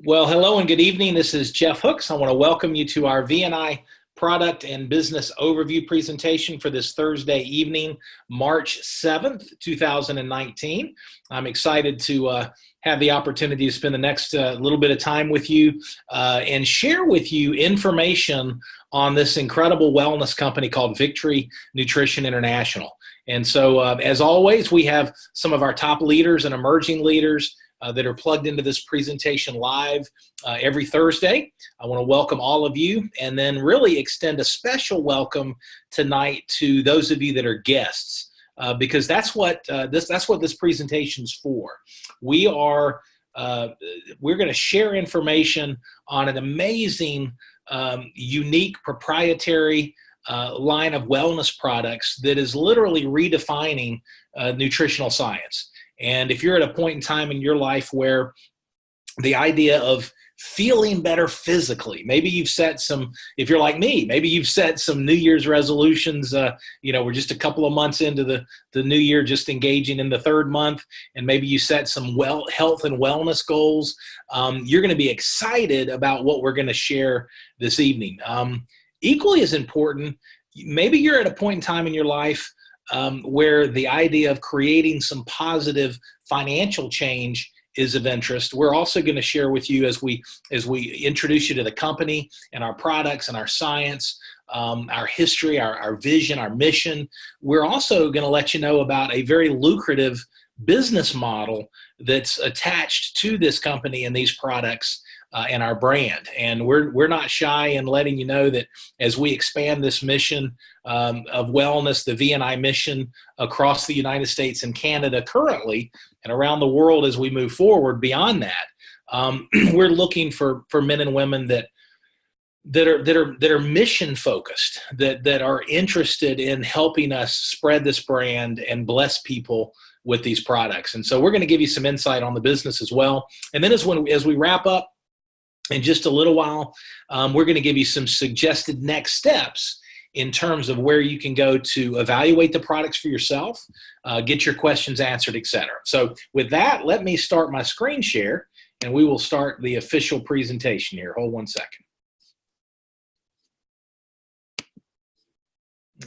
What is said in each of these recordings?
Well, hello and good evening. This is Jeff Hooks. I want to welcome you to our VNI product and business overview presentation for this Thursday evening, March 7th, 2019. I'm excited to have the opportunity to spend the next little bit of time with you and share with you information on this incredible wellness company called Victory Nutrition International. And so, as always, we have some of our top leaders and emerging leaders that are plugged into this presentation live every Thursday. I want to welcome all of you and then really extend a special welcome tonight to those of you that are guests because that's what this presentation's for. We're going to share information on an amazing, unique, proprietary line of wellness products that is literally redefining nutritional science. And if you're at a point in time in your life where the idea of feeling better physically, maybe you've set some, if you're like me, maybe you've set some New Year's resolutions, we're just a couple of months into the new year, just engaging in the third month, and maybe you set some health and wellness goals. You're going to be excited about what we're going to share this evening. Equally as important, maybe you're at a point in time in your life where the idea of creating some positive financial change is of interest. We're also going to share with you as we introduce you to the company and our products and our science, our history, our vision, our mission. We're also going to let you know about a very lucrative business model that's attached to this company and these products and our brand. And we're not shy in letting you know that as we expand this mission of wellness, the VNI mission across the United States and Canada currently, and around the world as we move forward beyond that, we're looking for men and women that are mission focused, that are interested in helping us spread this brand and bless people with these products. And so we're going to give you some insight on the business as well. And then as we wrap up in just a little while, we're going to give you some suggested next steps in terms of where you can go to evaluate the products for yourself, get your questions answered, etc. So with that, let me start my screen share, and we will start the official presentation here. Hold one second.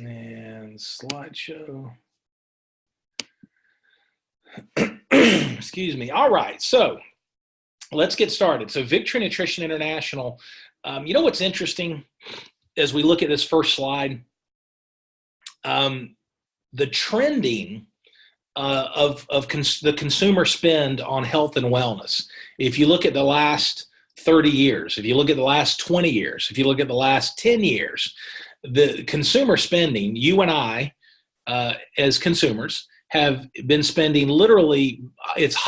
And slideshow. Excuse me. All right, so let's get started. So Victory Nutrition International, you know what's interesting as we look at this first slide? The trending of the consumer spend on health and wellness. If you look at the last 30 years, if you look at the last 20 years, if you look at the last 10 years, the consumer spending, you and I, as consumers, have been spending literally,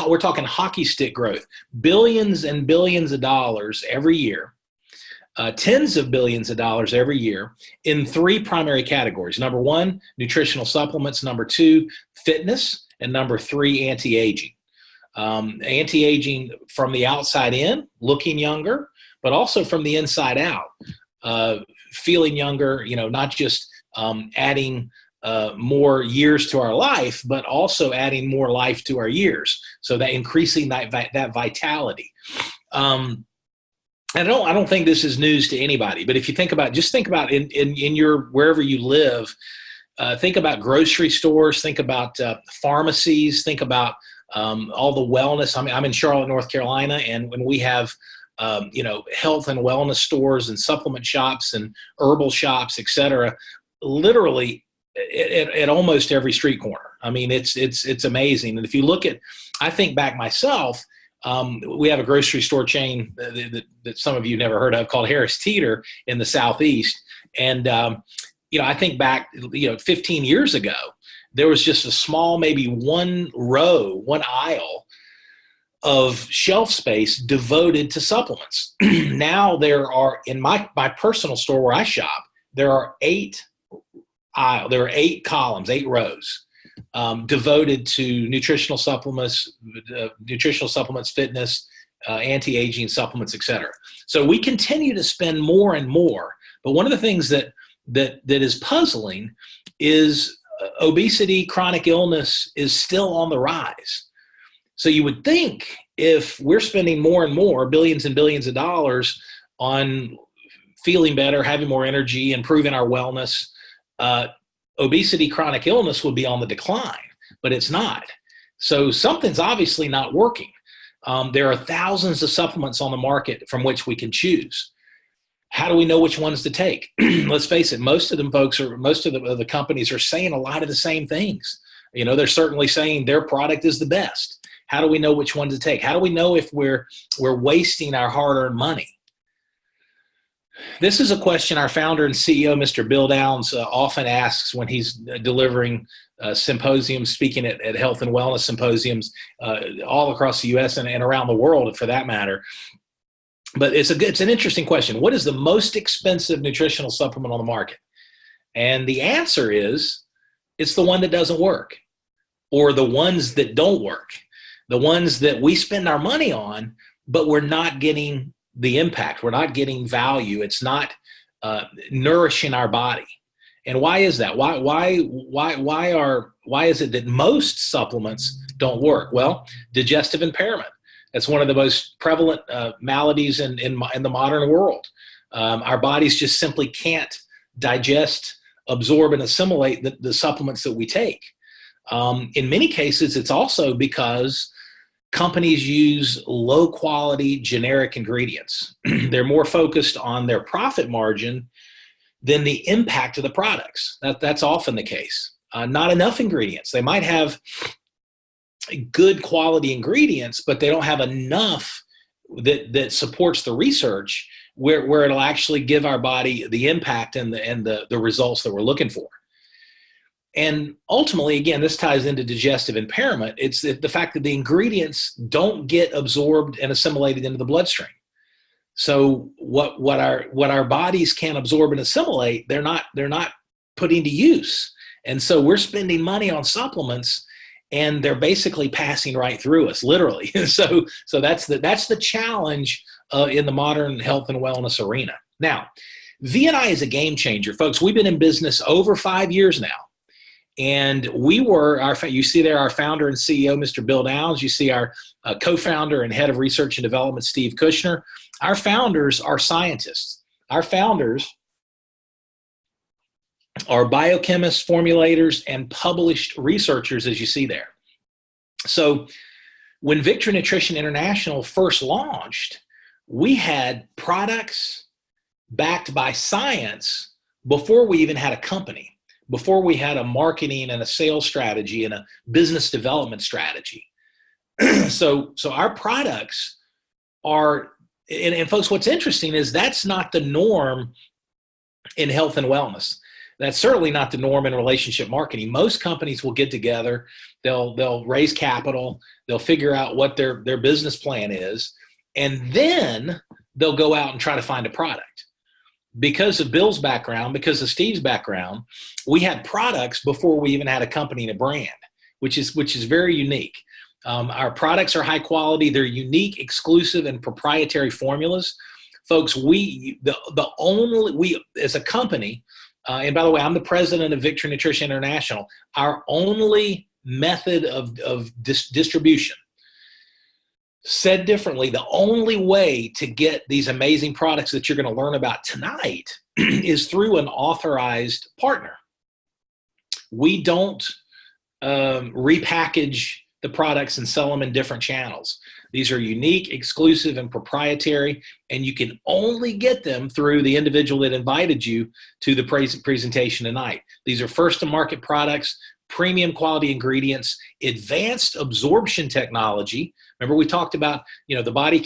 we're talking hockey stick growth, billions and billions of dollars every year, tens of billions of dollars every year in three primary categories. Number one, nutritional supplements. Number two, fitness. And number three, anti-aging. Anti-aging from the outside in, looking younger, but also from the inside out, feeling younger, not just adding more years to our life, but also adding more life to our years. So that increasing that vitality. And I don't think this is news to anybody, but if you think about in your, wherever you live, think about grocery stores, think about pharmacies, think about all the wellness. I'm in Charlotte, North Carolina, and when we have health and wellness stores and supplement shops and herbal shops, et cetera, literally at almost every street corner. I mean, it's amazing. And if you look at, I think back myself, we have a grocery store chain that some of you never heard of called Harris Teeter in the Southeast. And, I think back, 15 years ago, there was just a small, maybe one aisle of shelf space devoted to supplements. Now there are, in my personal store where I shop, there are 8 columns, 8 rows devoted to nutritional supplements, fitness, anti-aging supplements, et cetera. So we continue to spend more and more. But one of the things that is puzzling is obesity, chronic illness is still on the rise. So you would think if we're spending more and more, billions and billions of dollars on feeling better, having more energy, improving our wellness, obesity, chronic illness would be on the decline, but it's not. So something's obviously not working. There are thousands of supplements on the market from which we can choose. How do we know which ones to take? Let's face it, most of the companies are saying a lot of the same things. They're certainly saying their product is the best. How do we know which one to take? How do we know if we're wasting our hard-earned money? This is a question our founder and CEO, Mr. Bill Downs, often asks when he's delivering symposiums, speaking at health and wellness symposiums all across the U.S. and around the world, for that matter. But it's an interesting question. What is the most expensive nutritional supplement on the market? And the answer is, it's the one that doesn't work, or the ones that don't work, the ones that we spend our money on, but we're not getting the impact. We're not getting value. It's not nourishing our body. And why is that? Why is it that most supplements don't work? Well, digestive impairment. That's one of the most prevalent maladies in the modern world. Our bodies just simply can't digest, absorb, and assimilate the supplements that we take. In many cases, it's also because companies use low-quality generic ingredients. They're more focused on their profit margin than the impact of the products. That's often the case. Not enough ingredients. They might have good quality ingredients, but they don't have enough that supports the research where it'll actually give our body the impact and the results that we're looking for. And ultimately, again, this ties into digestive impairment. It's the fact that the ingredients don't get absorbed and assimilated into the bloodstream. So what our bodies can absorb and assimilate, they're not putting to use. And so we're spending money on supplements, and they're basically passing right through us, literally. So that's the challenge in the modern health and wellness arena. Now, V&I is a game changer, folks. We've been in business over 5 years now. And you see there our founder and CEO, Mr. Bill Downs. You see our co-founder and head of research and development, Steve Kushner. Our founders are scientists. Our founders are biochemists, formulators, and published researchers, as you see there. So when Victory Nutrition International first launched, we had products backed by science before we even had a company, before we had a marketing and a sales strategy and a business development strategy. So our products are, and folks, what's interesting is that's not the norm in health and wellness. That's certainly not the norm in relationship marketing. Most companies will get together, they'll raise capital, they'll figure out what their business plan is, and then they'll go out and try to find a product. Because of Bill's background, because of Steve's background, we had products before we even had a company and a brand, which is very unique. Our products are high quality. They're unique, exclusive, and proprietary formulas. Folks, we as a company, and by the way, I'm the president of Victory Nutrition International, our only method of distribution, said differently, the only way to get these amazing products that you're going to learn about tonight is through an authorized partner. We don't repackage the products and sell them in different channels. These are unique, exclusive, and proprietary, and you can only get them through the individual that invited you to the presentation tonight. These are first-to-market products, premium quality ingredients, advanced absorption technology. Remember, we talked about, if the body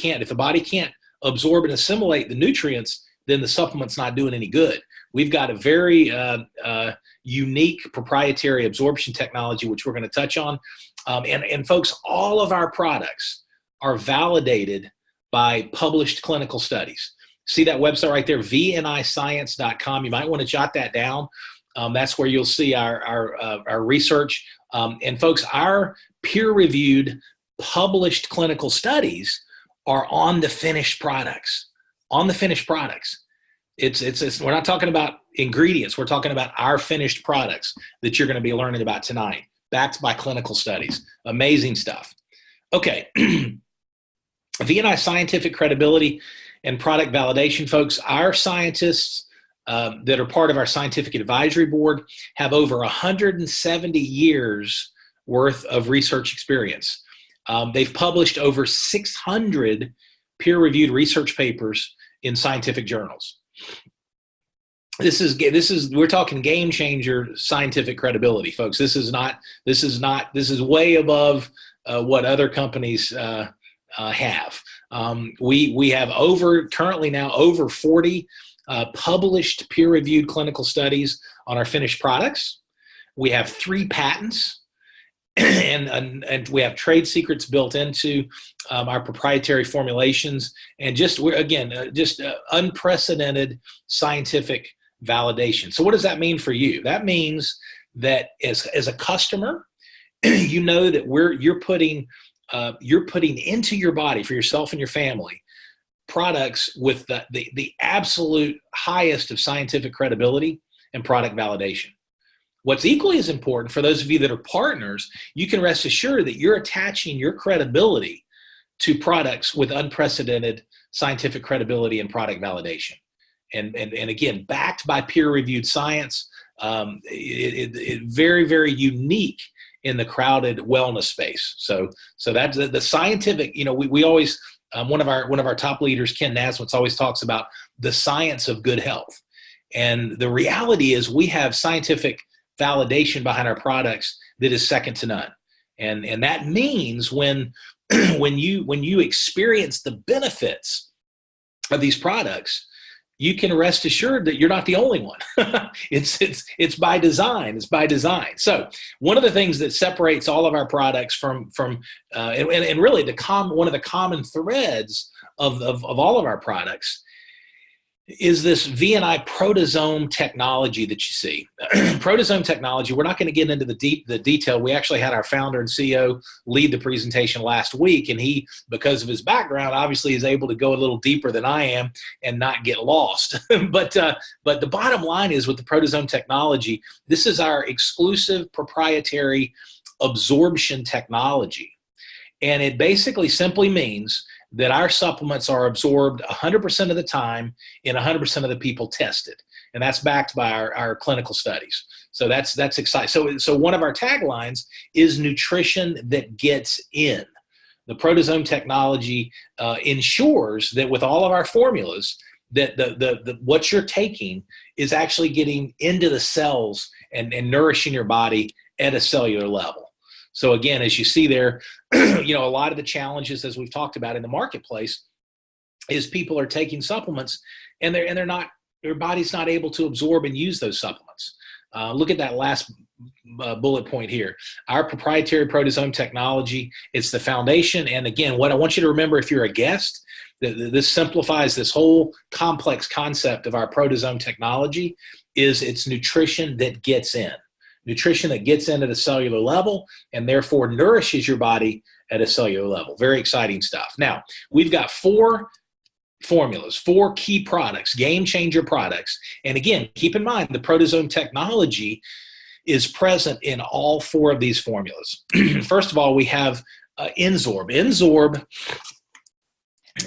can't absorb and assimilate the nutrients, then the supplement's not doing any good. We've got a very unique proprietary absorption technology, which we're going to touch on. And folks, all of our products are validated by published clinical studies. See that website right there, vniscience.com. You might want to jot that down. That's where you'll see our research. And folks, our peer-reviewed, published clinical studies are on the finished products. On the finished products. We're not talking about ingredients. We're talking about our finished products that you're going to be learning about tonight, backed by clinical studies. Amazing stuff. Okay. V&I scientific credibility and product validation, folks. Our scientists that are part of our scientific advisory board have over 170 years worth of research experience. They've published over 600 peer-reviewed research papers in scientific journals. This is we're talking game changer scientific credibility, folks. This is way above what other companies have. We have currently now over 40 published peer-reviewed clinical studies on our finished products. We have 3 patents. And we have trade secrets built into our proprietary formulations, and just unprecedented scientific validation. So what does that mean for you? That means that as a customer, you know that you're putting into your body, for yourself and your family, products with the absolute highest of scientific credibility and product validation. What's equally as important for those of you that are partners, you can rest assured that you're attaching your credibility to products with unprecedented scientific credibility and product validation. And again, backed by peer-reviewed science, very, very unique in the crowded wellness space. So that's the scientific, we always, one of our top leaders, Ken Naswitz, always talks about the science of good health. And the reality is we have scientific validation behind our products that is second to none. And that means when you experience the benefits of these products, you can rest assured that you're not the only one. It's by design. It's by design. So one of the things that separates all of our products from really one of the common threads of all of our products is this V&I proteasome technology that you see. Proteasome technology, we're not going to get into the detail. We actually had our founder and CEO lead the presentation last week, and he, because of his background, obviously is able to go a little deeper than I am and not get lost. But the bottom line is, with the proteasome technology, this is our exclusive proprietary absorption technology. And it basically simply means that our supplements are absorbed 100% of the time in 100% of the people tested. And that's backed by our clinical studies. So that's exciting. So one of our taglines is nutrition that gets in. The proteasome technology ensures that with all of our formulas, that the what you're taking is actually getting into the cells and nourishing your body at a cellular level. So again, as you see there, a lot of the challenges, as we've talked about in the marketplace, is people are taking supplements and their body's not able to absorb and use those supplements. Look at that last bullet point here. Our proprietary proteasome technology, it's the foundation. And again, what I want you to remember, if you're a guest, this simplifies this whole complex concept of our proteasome technology, is it's nutrition that gets in. Nutrition that gets in at a cellular level and therefore nourishes your body at a cellular level. Very exciting stuff. Now, we've got 4 formulas, 4 key products, game changer products. And again, keep in mind, the proteasome technology is present in all 4 of these formulas. First of all, we have Enzorb. Enzorb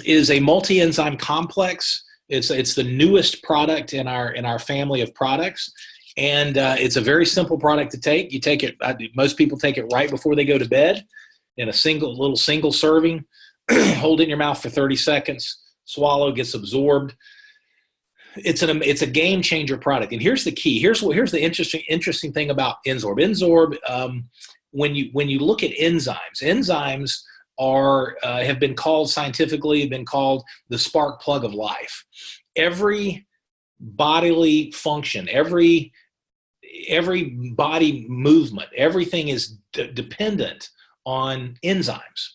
is a multi-enzyme complex. It's the newest product in our family of products. And it's a very simple product to take. You take it, most people take it right before they go to bed in a single serving, hold it in your mouth for 30 seconds, swallow, gets absorbed. It's a game changer product. And here's the key. Here's the interesting thing about Enzorb. Enzorb, when you look at enzymes have been called scientifically, the spark plug of life. Every bodily function, every body movement, everything is dependent on enzymes.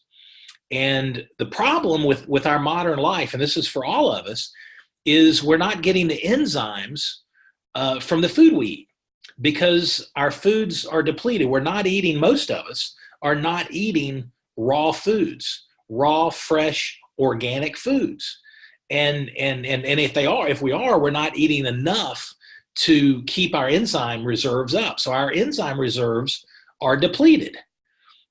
And the problem with our modern life, and this is for all of us, is we're not getting the enzymes from the food we eat, because our foods are depleted. Most of us are not eating raw foods, raw, fresh, organic foods. And if we are, we're not eating enough to keep our enzyme reserves up. So our enzyme reserves are depleted.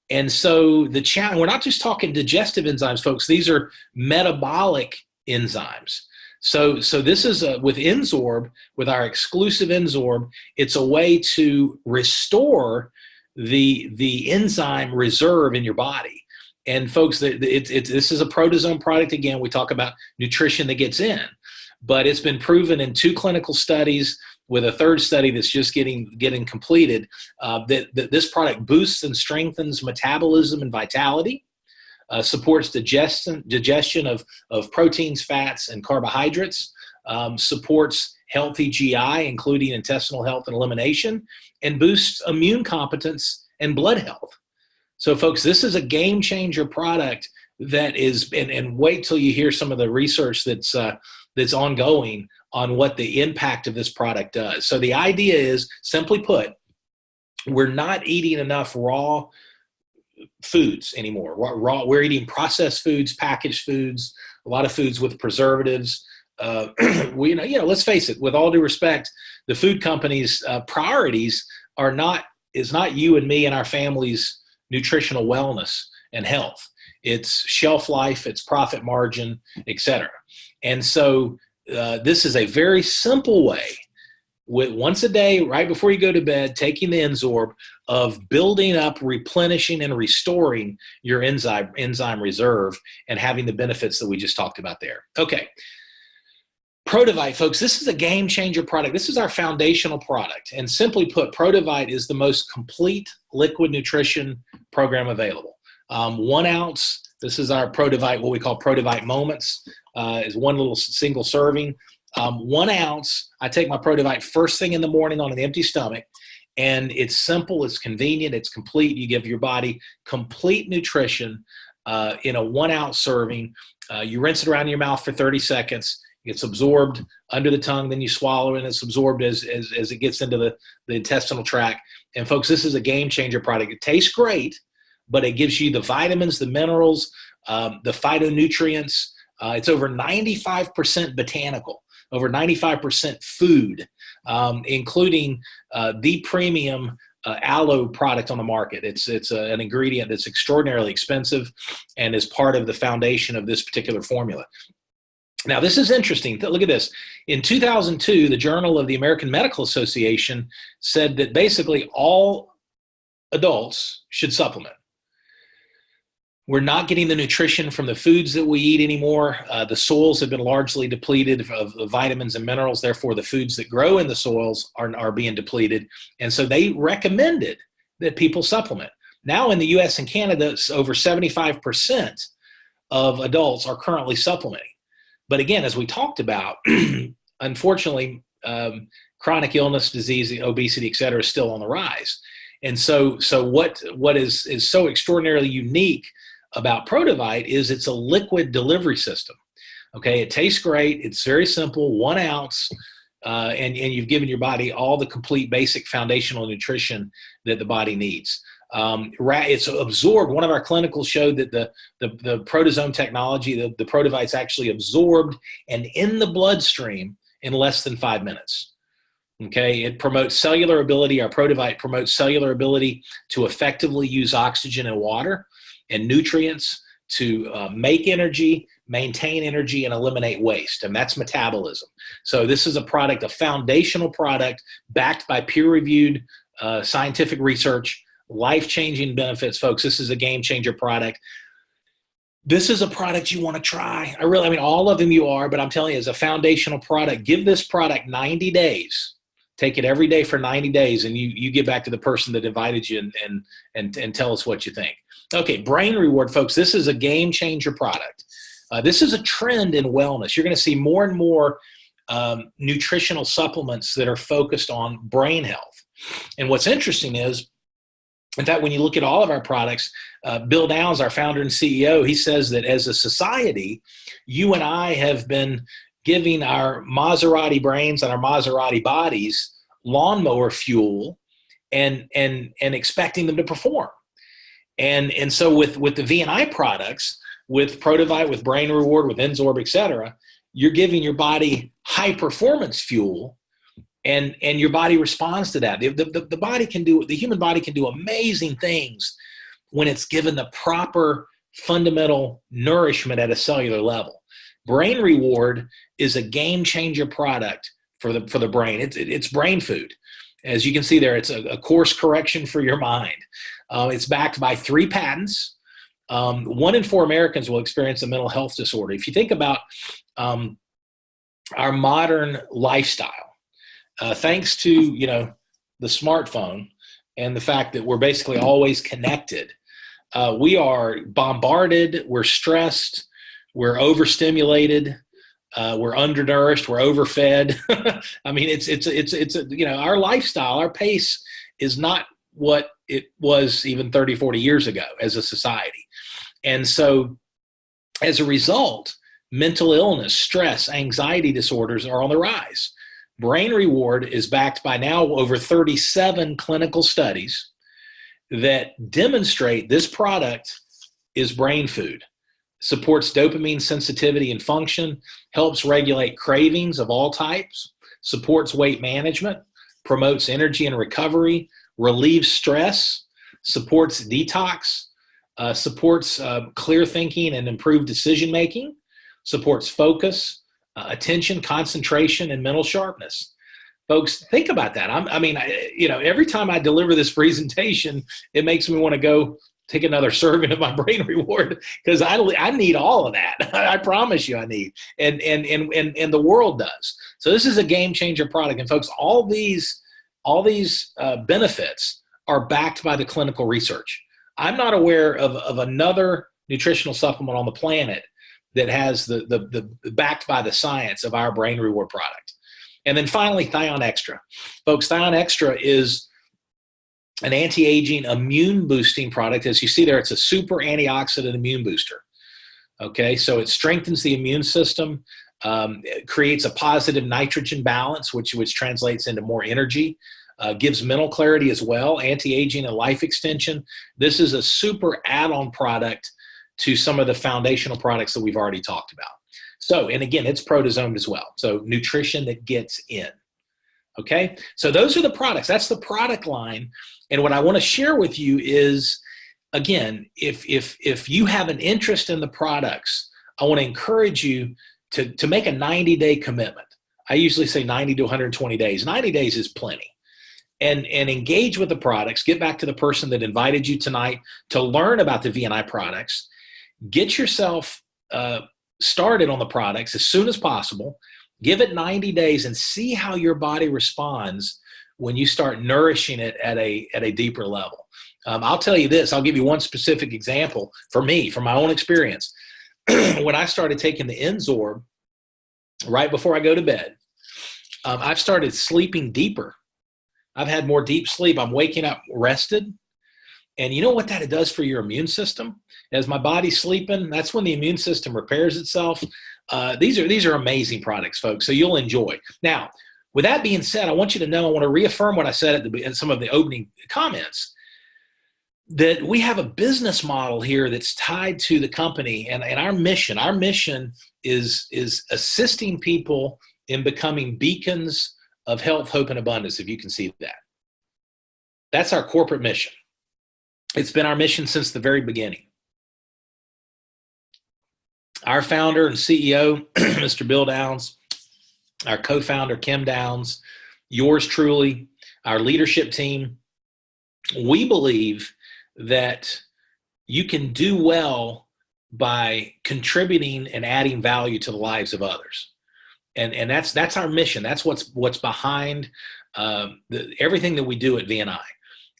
And so the challenge, we're not just talking digestive enzymes, folks. These are metabolic enzymes. So this is with Enzorb, with our exclusive Enzorb, it's a way to restore the enzyme reserve in your body. And folks, this is a proteasome product. Again, we talk about nutrition that gets in, but it's been proven in 2 clinical studies, with a 3rd study that's just getting completed, that this product boosts and strengthens metabolism and vitality, supports digestion of proteins, fats, and carbohydrates, supports healthy GI, including intestinal health and elimination, and boosts immune competence and blood health. So, folks, this is a game changer product that is, and wait till you hear some of the research that's ongoing on what the impact of this product does. So the idea is, simply put, we're not eating enough raw foods anymore. We're eating processed foods, packaged foods, a lot of foods with preservatives. Let's face it, with all due respect, the food companies' priorities is not you and me and our family's nutritional wellness and health. It's shelf life, it's profit margin, etc. And so this is a very simple way, with once a day, right before you go to bed, taking the Enzorb, of building up, replenishing, and restoring your enzyme reserve, and having the benefits that we just talked about there. Okay. Protovite, folks, this is a game changer product. This is our foundational product. And simply put, Protovite is the most complete liquid nutrition program available. 1 ounce, this is our Protovite, what we call Protovite Moments, is 1 little single serving. 1 ounce, I take my Protovite first thing in the morning on an empty stomach, and it's simple, it's convenient, it's complete. You give your body complete nutrition in a 1 ounce serving. You rinse it around your mouth for 30 seconds. It's absorbed under the tongue, then you swallow it, and it's absorbed as it gets into the intestinal tract. And folks, this is a game changer product. It tastes great, but it gives you the vitamins, the minerals, the phytonutrients. It's over 95% botanical, over 95% food, including the premium aloe product on the market. It's an ingredient that's extraordinarily expensive and is part of the foundation of this particular formula. Now, this is interesting. Look at this. In 2002, the Journal of the American Medical Association said that basically all adults should supplement. We're not getting the nutrition from the foods that we eat anymore. The soils have been largely depleted of vitamins and minerals. Therefore, the foods that grow in the soils are being depleted. And so they recommended that people supplement. Now in the US and Canada, over 75% of adults are currently supplementing. But again, as we talked about, unfortunately, chronic illness, disease, obesity, et cetera, is still on the rise. And so what is so extraordinarily unique about Protovite is it's a liquid delivery system. Okay, it tastes great. It's very simple, 1 ounce, and you've given your body all the complete basic foundational nutrition that the body needs. It's absorbed. One of our clinicals showed that the proteasome technology, the Protovite's actually absorbed and in the bloodstream in less than 5 minutes. Okay, it promotes cellular ability. Our Protovite promotes cellular ability to effectively use oxygen and water and nutrients to make energy, maintain energy, and eliminate waste. And that's metabolism. So this is a product, a foundational product backed by peer-reviewed scientific research, life-changing benefits, folks. This is a game-changer product. This is a product you want to try. I mean, all of them you are, but I'm telling you, as a foundational product, give this product 90 days. Take it every day for 90 days, and you get back to the person that invited you and tell us what you think. Okay, Brain Reward, folks. This is a game-changer product. This is a trend in wellness. You're going to see more and more nutritional supplements that are focused on brain health. And what's interesting is, in fact, when you look at all of our products, Bill Downs, our founder and CEO, he says that as a society, you and I have been giving our Maserati brains and our Maserati bodies lawnmower fuel and expecting them to perform. And so with the V&I products, with Protovite, with Brain Reward, with Enzorb, et cetera, you're giving your body high performance fuel, and your body responds to that. The human body can do amazing things when it's given the proper fundamental nourishment at a cellular level. Brain Reward is a game changer product for the brain. It's brain food. As you can see there, it's a course correction for your mind. It's backed by 3 patents. 1 in 4 Americans will experience a mental health disorder. If you think about our modern lifestyle, thanks to the smartphone and the fact that we're basically always connected, we are bombarded, we're stressed, we're overstimulated, we're undernourished, we're overfed. I mean, it's our lifestyle, our pace is not what it was even 30, 40 years ago as a society. And so as a result, mental illness, stress, anxiety disorders are on the rise. Brain Reward is backed by now over 37 clinical studies that demonstrate this product is brain food, supports dopamine sensitivity and function, helps regulate cravings of all types, supports weight management, promotes energy and recovery, relieves stress, supports detox, supports clear thinking and improved decision making, supports focus, attention, concentration, and mental sharpness. Folks, think about that. Every time I deliver this presentation, it makes me want to go take another serving of my Brain Reward because I need all of that. I promise you I need, and the world does. So this is a game changer product. And folks, all these benefits are backed by the clinical research. I'm not aware of another nutritional supplement on the planet that has the backed by the science of our Brain Reward product. And then finally, Thion Extra. Folks, Thion Extra is an anti-aging immune boosting product. As you see there, it's a super antioxidant immune booster. Okay, so it strengthens the immune system, it creates a positive nitrogen balance, which translates into more energy, gives mental clarity as well, anti-aging and life extension. This is a super add-on product to some of the foundational products that we've already talked about. So, and again, it's protozomed as well. So nutrition that gets in. Okay, so those are the products. That's the product line. And what I want to share with you is, again, if you have an interest in the products, I want to encourage you to make a 90-day commitment. I usually say 90 to 120 days. 90 days is plenty. And engage with the products. Get back to the person that invited you tonight to learn about the VNI products. Get yourself started on the products as soon as possible. Give it 90 days and see how your body responds when you start nourishing it at a deeper level. I'll tell you this. I'll give you one specific example for me, from my own experience. When I started taking the Enzorb right before I go to bed, I've started sleeping deeper. I've had more deep sleep. I'm waking up rested. And you know what that does for your immune system? As my body's sleeping, that's when the immune system repairs itself. These are amazing products, folks, so you'll enjoy. Now, with that being said, I want you to know, I want to reaffirm what I said in some of the opening comments, that we have a business model here that's tied to the company and our mission is assisting people in becoming beacons of health, hope, and abundance, if you can see that. That's our corporate mission. It's been our mission since the very beginning. Our founder and CEO, Mr. Bill Downs, our co-founder, Kim Downs, yours truly, our leadership team, we believe that you can do well by contributing and adding value to the lives of others. And that's our mission. That's what's behind everything that we do at VNI.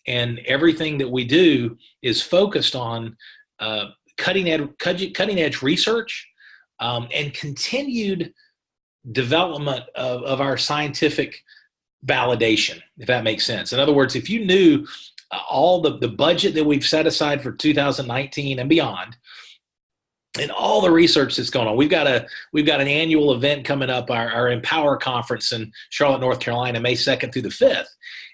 And everything that we do is focused on cutting edge research and continued development of our scientific validation, if that makes sense. In other words, if you knew all the budget that we've set aside for 2019 and beyond, and all the research that's going on, we've got an annual event coming up, our Empower Conference in Charlotte, North Carolina, May 2nd through the 5th.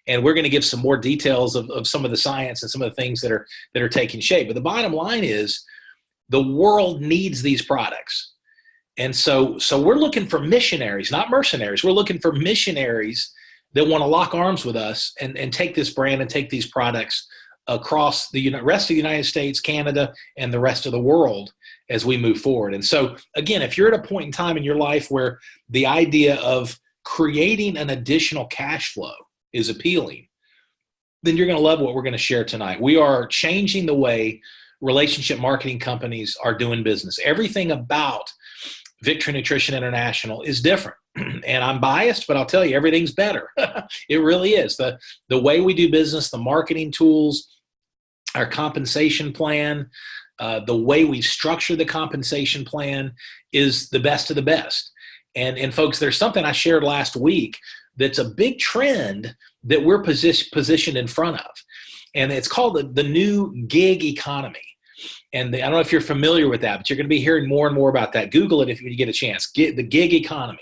And we're going to give some more details of some of the science and some of the things that are taking shape. But the bottom line is the world needs these products. And so we're looking for missionaries, not mercenaries. We're looking for missionaries that want to lock arms with us and take this brand and take these products across the rest of the United States, Canada, and the rest of the world as we move forward. And so, again, if you're at a point in time in your life where the idea of creating an additional cash flow is appealing, then you're going to love what we're going to share tonight. We are changing the way relationship marketing companies are doing business. Everything about Victory Nutrition International is different. And I'm biased, but I'll tell you, everything's better. It really is. The way we do business, the marketing tools, our compensation plan, the way we structure the compensation plan is the best of the best. And folks, there's something I shared last week that's a big trend that we're positioned in front of. And it's called the new gig economy. And I don't know if you're familiar with that, but you're going to be hearing more and more about that. Google it if you get a chance. The gig economy.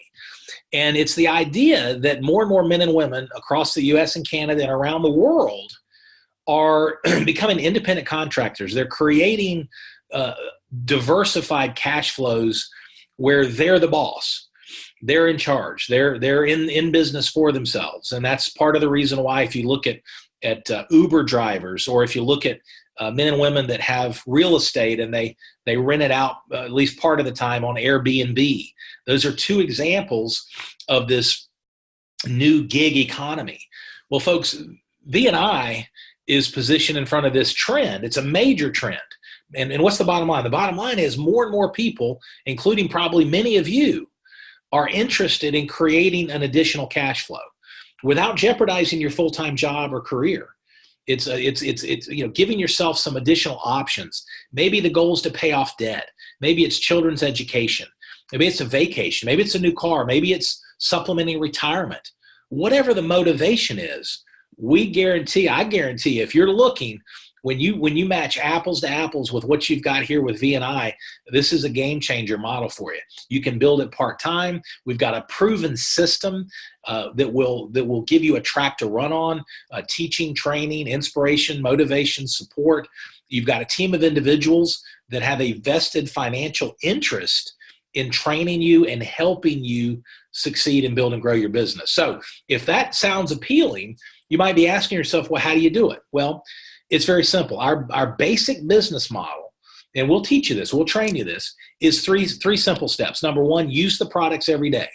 And it's the idea that more and more men and women across the U.S. and Canada and around the world are becoming independent contractors. They're creating diversified cash flows where they're the boss. They're in charge. They're in business for themselves. And that's part of the reason why, if you look at Uber drivers, or if you look at men and women that have real estate and they rent it out at least part of the time on Airbnb. Those are two examples of this new gig economy. Well, folks, V&I is positioned in front of this trend. It's a major trend. And what's the bottom line? The bottom line is more and more people, including probably many of you, are interested in creating an additional cash flow without jeopardizing your full-time job or career. It's giving yourself some additional options. Maybe the goal is to pay off debt. Maybe it's children's education. Maybe it's a vacation. Maybe it's a new car. Maybe it's supplementing retirement. Whatever the motivation is, I guarantee if you're looking, when you match apples to apples with what you've got here with V&I, this is a game changer model for you. You can build it part-time. We've got a proven system that will give you a track to run on, teaching, training, inspiration, motivation, support. You've got a team of individuals that have a vested financial interest in training you and helping you succeed and build and grow your business. So if that sounds appealing, you might be asking yourself, well, how do you do it? Well, it's very simple. Our basic business model, and we'll teach you this, we'll train you this, is three simple steps. Number one, use the products every day.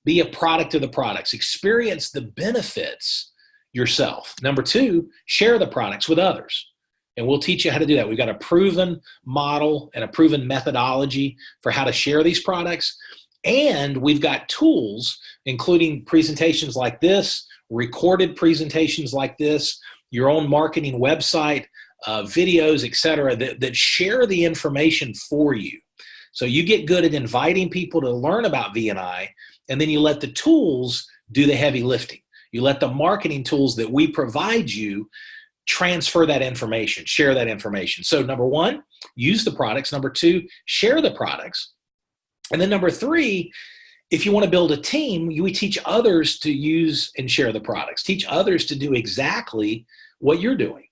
Be a product of the products. Experience the benefits yourself. Number two, share the products with others. And we'll teach you how to do that. We've got a proven model and a proven methodology for how to share these products. And we've got tools, including presentations like this, recorded presentations like this, your own marketing website, videos, etc., that share the information for you. So you get good at inviting people to learn about V&I, and then you let the tools do the heavy lifting. You let the marketing tools that we provide you transfer that information, share that information. So number one, use the products. Number two, share the products. And then number three, if you want to build a team, we teach others to use and share the products. Teach others to do exactly what you're doing.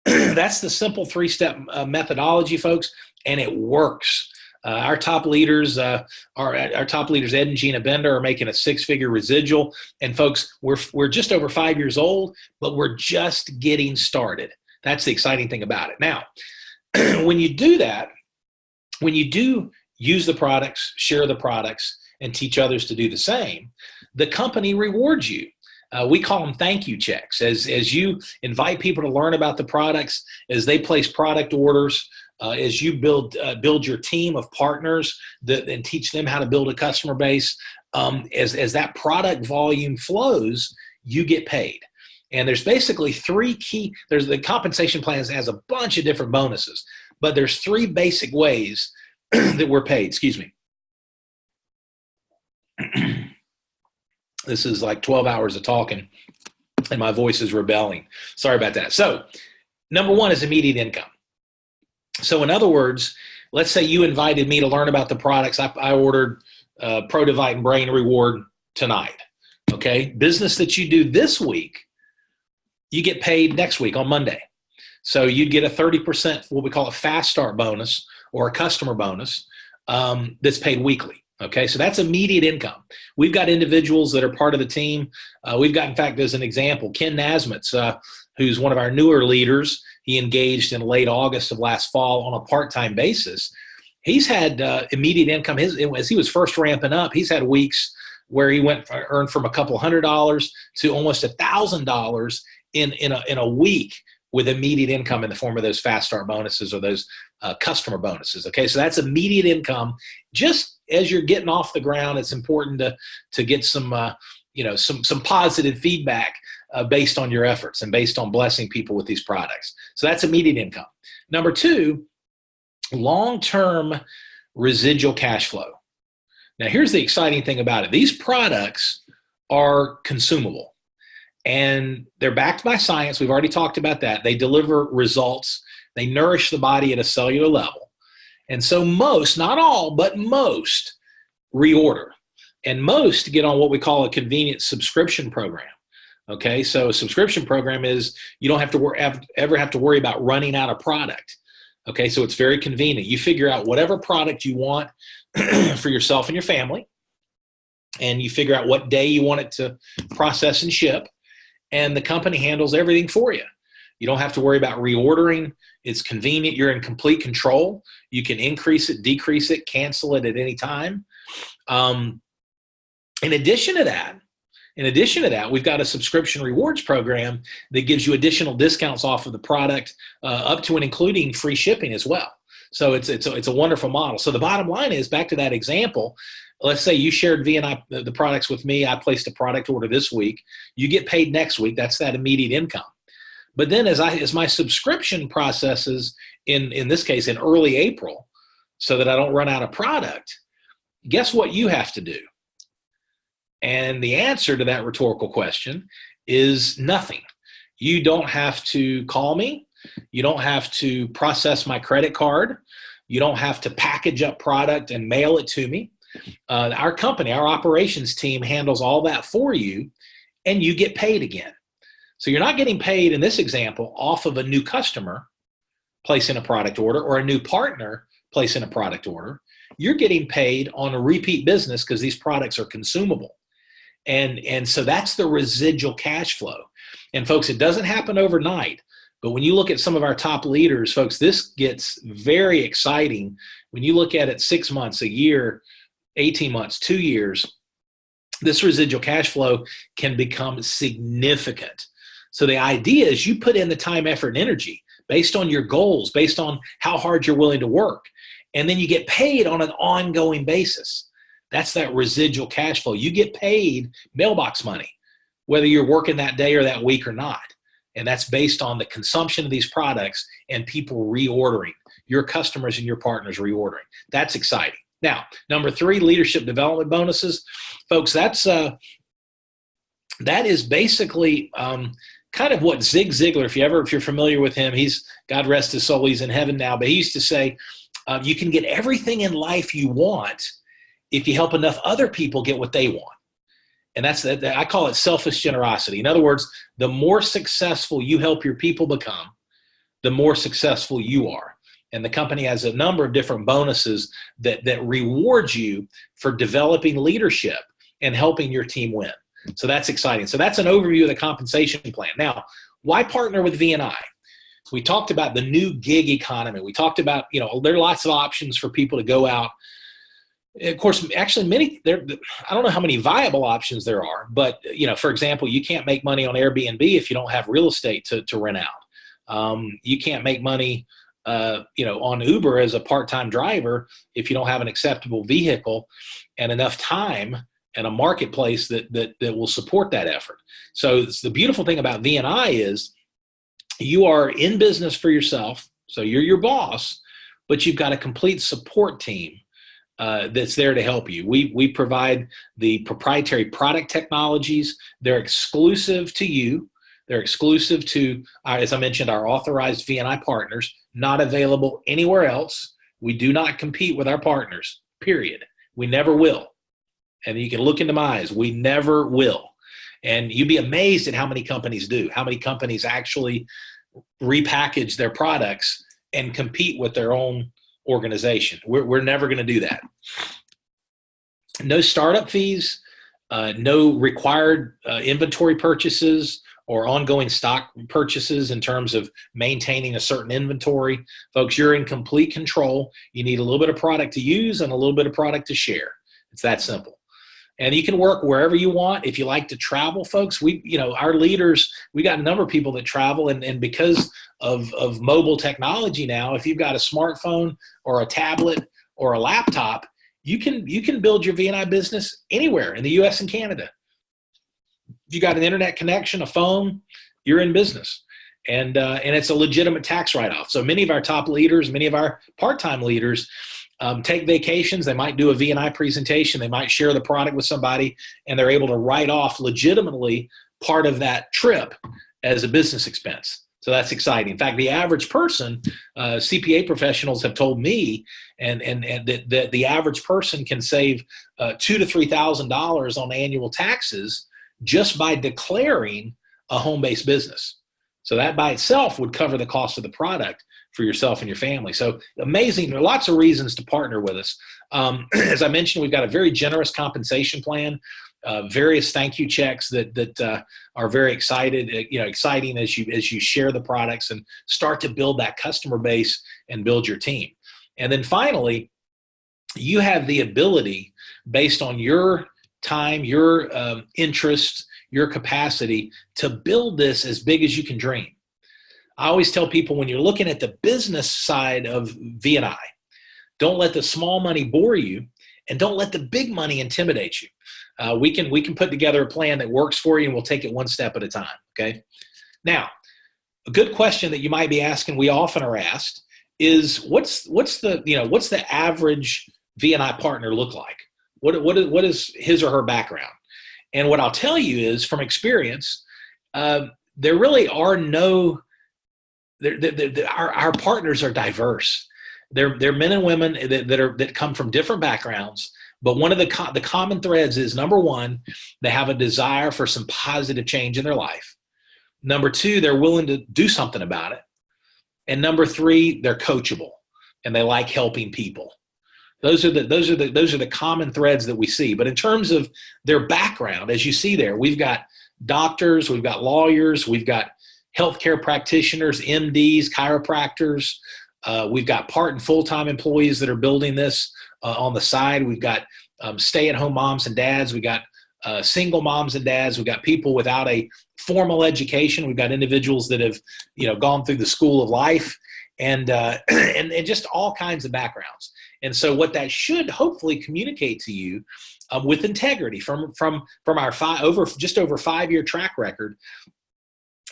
That's the simple three-step methodology, folks, and it works. Our top leaders, Ed and Gina Bender, are making a six-figure residual. And folks, we're just over 5 years old, but we're just getting started. That's the exciting thing about it. Now, when you do that, when you do use the products, share the products, and teach others to do the same, the company rewards you. We call them thank you checks. As you invite people to learn about the products, as they place product orders, as you build your team of partners and teach them how to build a customer base, as that product volume flows, you get paid. And there's basically the compensation plan has a bunch of different bonuses, but there's three basic ways that we're paid. Excuse me. This is like 12 hours of talking and my voice is rebelling. Sorry about that. So number one is immediate income. So in other words, let's say you invited me to learn about the products. I ordered ProDivite and Brain Reward tonight. Okay. Business that you do this week, you get paid next week on Monday. So you'd get a 30%, what we call a fast start bonus or a customer bonus that's paid weekly. Okay, so that's immediate income. We've got individuals that are part of the team. We've got, in fact, as an example, Ken Nasmit's who's one of our newer leaders. He engaged in late August of last fall on a part-time basis. He's had immediate income. As he was first ramping up, he's had weeks where he earned from a couple $100 to almost $1,000 in a week with immediate income in the form of those fast start bonuses or those customer bonuses. Okay, so that's immediate income. Just as you're getting off the ground, it's important to get some positive feedback based on your efforts and based on blessing people with these products. So that's immediate income. Number two, long-term residual cash flow. Now, here's the exciting thing about it. These products are consumable. And they're backed by science. We've already talked about that. They deliver results. They nourish the body at a cellular level. And so most, not all, but most reorder. And most get on what we call a convenient subscription program. Okay, so a subscription program is you don't have to ever have to worry about running out of product. Okay, so it's very convenient. You figure out whatever product you want for yourself and your family, and you figure out what day you want it to process and ship. And the company handles everything for you. You don't have to worry about reordering. It's convenient. You're in complete control. You can increase it, decrease it, cancel it at any time. In addition to that, we've got a subscription rewards program that gives you additional discounts off of the product, up to and including free shipping as well. So it's a wonderful model. So the bottom line is, back to that example, let's say you shared VNI, the products with me. I placed a product order this week. You get paid next week. That's that immediate income. But then as my subscription processes, in this case, in early April, so that I don't run out of product, guess what you have to do? And the answer to that rhetorical question is nothing. You don't have to call me. You don't have to process my credit card. You don't have to package up product and mail it to me. Our company, our operations team handles all that for you, and you get paid again. So you're not getting paid, in this example, off of a new customer placing a product order or a new partner placing a product order. You're getting paid on a repeat business because these products are consumable. And so that's the residual cash flow. And folks, it doesn't happen overnight. But when you look at some of our top leaders, folks, this gets very exciting. When you look at it 6 months, a year, 18 months, 2 years, this residual cash flow can become significant. So the idea is you put in the time, effort, and energy based on your goals, based on how hard you're willing to work, and then you get paid on an ongoing basis. That's that residual cash flow. You get paid mailbox money, whether you're working that day or that week or not. And that's based on the consumption of these products and people reordering, your customers and your partners reordering. That's exciting. Now, number 3, leadership development bonuses. Folks, that is basically kind of what Zig Ziglar, if you're familiar with him, he's, God rest his soul, he's in heaven now, but he used to say, you can get everything in life you want if you help enough other people get what they want. And I call it selfish generosity. In other words, the more successful you help your people become, the more successful you are. And the company has a number of different bonuses that reward you for developing leadership and helping your team win. So that's exciting. So that's an overview of the compensation plan. Now, why partner with VNI? We talked about the new gig economy. We talked about, there are lots of options for people to go out. Of course, actually, I don't know how many viable options there are, but, for example, you can't make money on Airbnb if you don't have real estate to rent out. You can't make money, on Uber as a part-time driver if you don't have an acceptable vehicle and enough time and a marketplace that will support that effort. So the beautiful thing about VNI is you are in business for yourself, so you're your boss, but you've got a complete support team that's there to help you. We provide the proprietary product technologies. They're exclusive to you. They're exclusive to, as I mentioned, our authorized VNI partners, not available anywhere else. We do not compete with our partners, period. We never will. And you can look into my eyes. We never will. And you'd be amazed at how many companies do, how many companies actually repackage their products and compete with their own organization. We're never going to do that. No startup fees, no required inventory purchases or ongoing stock purchases in terms of maintaining a certain inventory. Folks, you're in complete control. You need a little bit of product to use and a little bit of product to share. It's that simple. And you can work wherever you want. If you like to travel, folks, our leaders, we got a number of people that travel, and because of mobile technology now, if you've got a smartphone or a tablet or a laptop, you can build your V&I business anywhere in the US and Canada. If you got an internet connection, a phone, you're in business. And it's a legitimate tax write-off. So many of our top leaders, many of our part-time leaders take vacations. They might do a V&I presentation. They might share the product with somebody, and they're able to write off legitimately part of that trip as a business expense. So that's exciting. In fact, the average person, CPA professionals have told me, and that the average person can save $2,000 to $3,000 on annual taxes just by declaring a home-based business. So that by itself would cover the cost of the product for yourself and your family. So amazing. There are lots of reasons to partner with us. As I mentioned, we've got a very generous compensation plan, various thank you checks that are very exciting as you share the products and start to build that customer base and build your team. And then finally, you have the ability, based on your time, your interest, your capacity, to build this as big as you can dream. I always tell people, when you're looking at the business side of V&I, don't let the small money bore you, and don't let the big money intimidate you. We can put together a plan that works for you, and we'll take it one step at a time. Okay. Now, a good question that you might be asking, we often are asked, is what's the average V&I partner look like? What is his or her background? And what I'll tell you is, from experience, there really are no. Our partners are diverse. They're men and women that come from different backgrounds. But one of the common threads is, number one, they have a desire for some positive change in their life. Number two, they're willing to do something about it. And number three, they're coachable and they like helping people. Those are the common threads that we see. But in terms of their background, as you see there, we've got doctors, we've got lawyers, we've got healthcare practitioners, MDs, chiropractors. We've got part and full-time employees that are building this on the side. We've got stay-at-home moms and dads. We've got single moms and dads. We've got people without a formal education. We've got individuals that have, gone through the school of life, and just all kinds of backgrounds. And so what that should hopefully communicate to you with integrity from our just over 5-year track record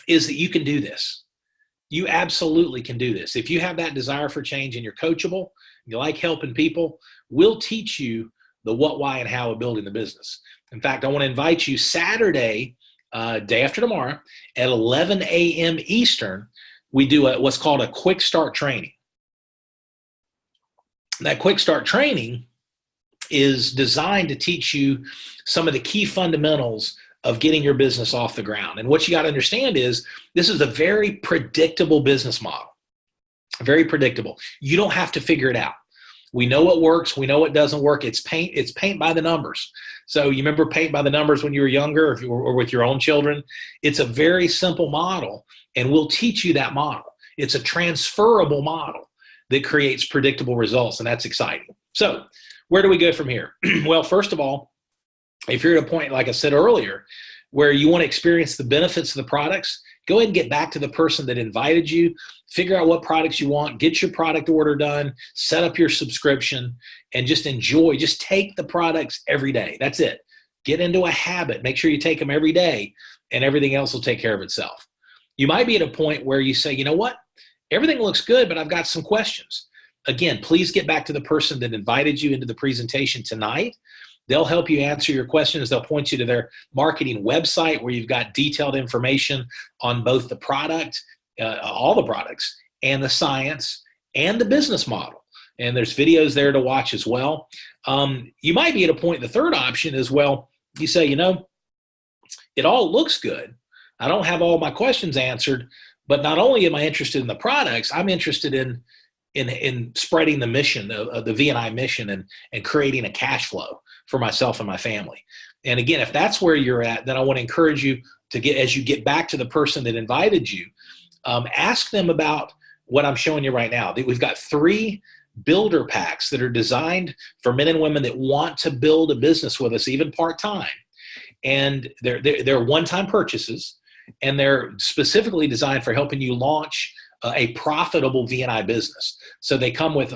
is that you can do this. You absolutely can do this. If you have that desire for change and you're coachable, you like helping people, we'll teach you the what, why, and how of building the business. In fact, I want to invite you Saturday, day after tomorrow, at 11 a.m. Eastern. We do what's called a quick start training. That quick start training is designed to teach you some of the key fundamentals of getting your business off the ground. And what you got to understand is, this is a very predictable business model. Very predictable. You don't have to figure it out. We know what works. We know what doesn't work. It's paint by the numbers. So you remember paint by the numbers when you were younger, or with your own children? It's a very simple model, and we'll teach you that model. It's a transferable model that creates predictable results, and that's exciting. So where do we go from here? Well, first of all, if you're at a point, like I said earlier, where you want to experience the benefits of the products, go ahead and get back to the person that invited you, figure out what products you want, get your product order done, set up your subscription, and just enjoy. Just take the products every day. That's it. Get into a habit. Make sure you take them every day, and everything else will take care of itself. You might be at a point where you say, you know what? Everything looks good, but I've got some questions. Again, please get back to the person that invited you into the presentation tonight. They'll help you answer your questions. They'll point you to their marketing website, where you've got detailed information on both the product, all the products, and the science, and the business model. And there's videos there to watch as well. You might be at a point, the third option is, well, you say, it all looks good. I don't have all my questions answered, but not only am I interested in the products, I'm interested in spreading the mission of the V&I mission, and creating a cash flow for myself and my family. And again, if that's where you're at, then I want to encourage you as you get back to the person that invited you, ask them about what I'm showing you right now. We've got 3 builder packs that are designed for men and women that want to build a business with us, even part-time. And they're one-time purchases, and they're specifically designed for helping you launch a profitable V&I business. So they come with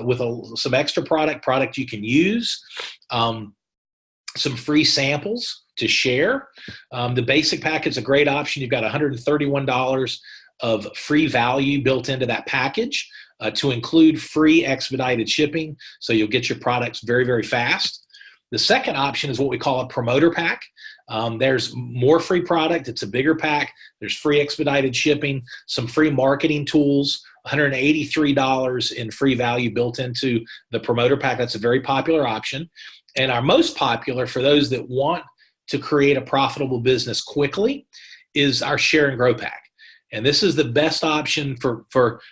some extra product you can use, some free samples to share. The basic pack is a great option. You've got $131 of free value built into that package to include free expedited shipping. So you'll get your products very, very fast. The second option is what we call a promoter pack. There's more free product. It's a bigger pack. There's free expedited shipping, some free marketing tools, $183 in free value built into the promoter pack. That's a very popular option. And our most popular for those that want to create a profitable business quickly is our share and grow pack. And this is the best option for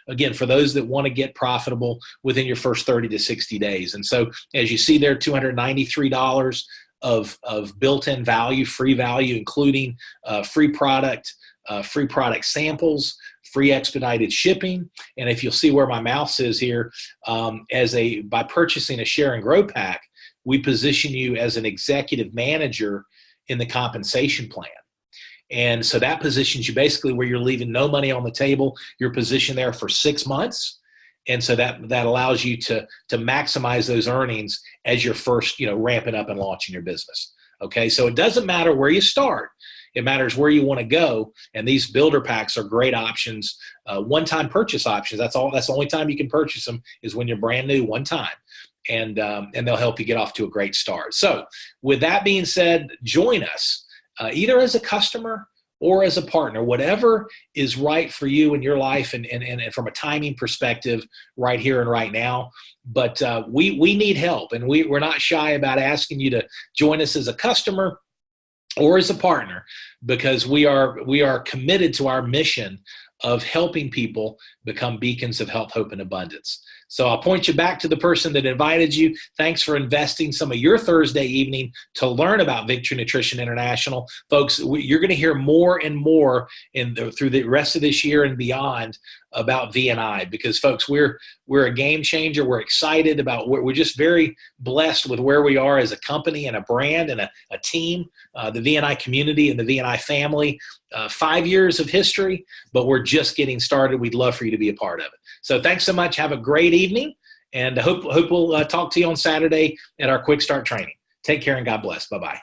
those that want to get profitable within your first 30 to 60 days. And so as you see there, $293 of built-in value, free value, including free product samples, free expedited shipping. And if you'll see where my mouse is here, by purchasing a share and grow pack, we position you as an executive manager in the compensation plan. And so that positions you basically where you're leaving no money on the table. You're positioned there for 6 months. And so that allows you to maximize those earnings as you're first, ramping up and launching your business. Okay. So it doesn't matter where you start. It matters where you want to go. And these builder packs are great options, one-time purchase options. That's the only time you can purchase them is when you're brand new, one time. And they'll help you get off to a great start. So with that being said, join us either as a customer or as a partner, whatever is right for you in your life and from a timing perspective right here and right now. But we need help, and we're not shy about asking you to join us as a customer or as a partner, because we are committed to our mission of helping people become beacons of health, hope, and abundance. So I'll point you back to the person that invited you. Thanks for investing some of your Thursday evening to learn about Victory Nutrition International. Folks, you're going to hear more and more through the rest of this year and beyond about V&I, because folks, we're a game changer. We're excited about we're just very blessed with where we are as a company and a brand and a team, the V&I community and the V&I family. 5 years of history, but we're just getting started. We'd love for you to be a part of it. So thanks so much. Have a great evening, and hope we'll talk to you on Saturday at our Quick Start training. Take care and God bless. Bye-bye.